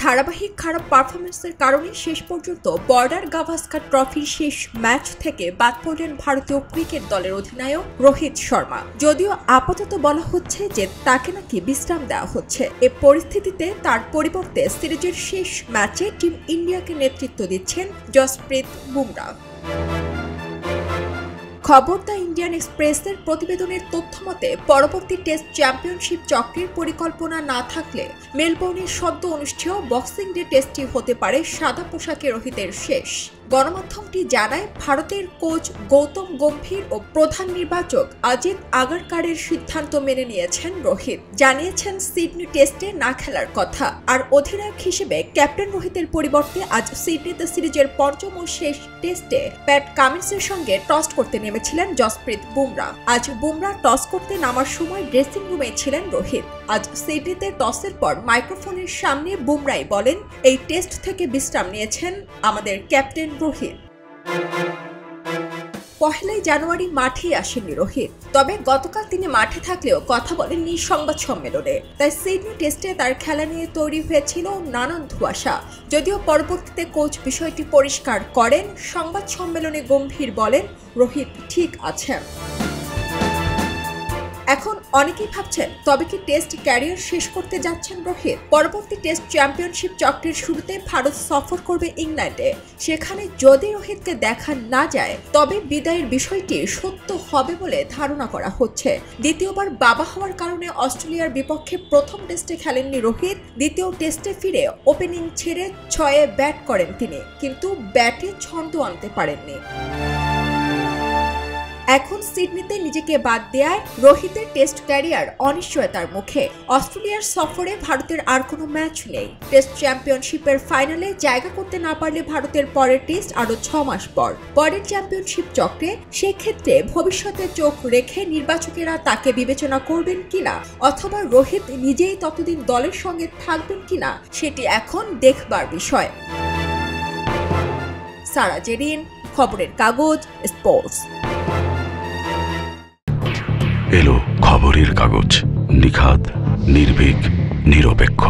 ধারাবাহিক খারাপ পারফরমেন্সের কারণে শেষ পর্যন্ত বর্ডার গাভাস্কার ট্রফির শেষ ম্যাচ থেকে বাদ পড়লেন ভারতীয় ক্রিকেট দলের অধিনায়ক রোহিত শর্মা। যদিও আপাতত বলা হচ্ছে যে তাকে নাকি বিশ্রাম দেওয়া হচ্ছে। এ পরিস্থিতিতে তার পরিবর্তে সিরিজের শেষ ম্যাচে টিম ইন্ডিয়াকে নেতৃত্ব দিচ্ছেন জসপ্রীত বুমরাহ। খবর দ্য ইন্ডিয়ান এক্সপ্রেসের প্রতিবেদনের তথ্যমতে পরবর্তী টেস্ট চ্যাম্পিয়নশিপ চক্রের পরিকল্পনা না থাকলে মেলবোর্নে সদ্য অনুষ্ঠেয় বক্সিং ডে টেস্টটি হতে পারে সাদা পোশাকে রোহিতের শেষ। গণমাধ্যমটি জানায় ভারতের কোচ গৌতম গম্ভীর ও প্রধান নির্বাচক অজিত আগারকারের সিদ্ধান্ত মেনে নিয়েছেন রোহিত। জানিয়েছেন সিডনি টেস্টে না খেলার কথা। আর অধিনায়ক হিসেবে ক্যাপ্টেন রোহিতের পরিবর্তে আজ সিডনিতে সিরিজের পঞ্চম ও শেষ টেস্টে প্যাট কামিন্সের সঙ্গে টস করতে নেমেছিলেন জসপ্রীত বুমরাহ। আজ বুমরাহ টস করতে নামার সময় ড্রেসিং রুমে ছিলেন রোহিত। আজ সিডনিতে টসের পর মাইক্রোফোনের সামনে বুমরাহ বলেন, এই টেস্ট থেকে বিশ্রাম নিয়েছেন আমাদের ক্যাপ্টেন রোহিত। 1 জানুয়ারি মাঠে আসেননি রোহিত, তবে গতকাল তিনি মাঠে থাকলেও কথা বলেননি সংবাদ সম্মেলনে। তাই সিডনি টেস্টে তার খেলা নিয়ে তৈরি হয়েছিল নানান ধোঁয়াশা। যদিও পরবর্তীতে কোচ বিষয়টি পরিষ্কার করেন। সংবাদ সম্মেলনে গম্ভীর বলেন, রোহিত ঠিক আছেন। এখন অনেকেই ভাবছেন তবে কি টেস্ট ক্যারিয়ার শেষ করতে যাচ্ছেন রোহিত? পরবর্তী টেস্ট চ্যাম্পিয়নশিপ চক্রের শুরুতে ভারত সফর করবে ইংল্যান্ডে। সেখানে যদি রোহিতকে দেখা না যায় তবে বিদায়ের বিষয়টি সত্য হবে বলে ধারণা করা হচ্ছে। দ্বিতীয়বার বাবা হওয়ার কারণে অস্ট্রেলিয়ার বিপক্ষে প্রথম টেস্টে খেলেননি রোহিত। দ্বিতীয় টেস্টে ফিরে ওপেনিং ছেড়ে 6-এ ব্যাট করেন তিনি, কিন্তু ব্যাটে ছন্দ আনতে পারেননি। এখন সিডনিতে নিজেকে বাদ দেয়ায় রোহিতের টেস্ট ক্যারিয়ার অনিশ্চয়তার মুখে। অস্ট্রেলিয়ার সফরে ভারতের আর কোনো ম্যাচ নেই। টেস্ট চ্যাম্পিয়নশিপের ফাইনালে জায়গা করতে না পারলে ভারতের পরের টেস্ট আরো 6 মাস পর। পরের চ্যাম্পিয়নশিপ চক্রে সেক্ষেত্রে ভবিষ্যতে চোখ রেখে নির্বাচকেরা তাকে বিবেচনা করবেন কিনা, অথবা রোহিত নিজেই ততদিন দলের সঙ্গে থাকবেন কিনা, সেটি এখন দেখবার বিষয়। সারা জেরিন, খবরের কাগজ, স্পোর্টস। এলো খবরের কাগজ, নিখাত, নির্ভীক, নিরপেক্ষ।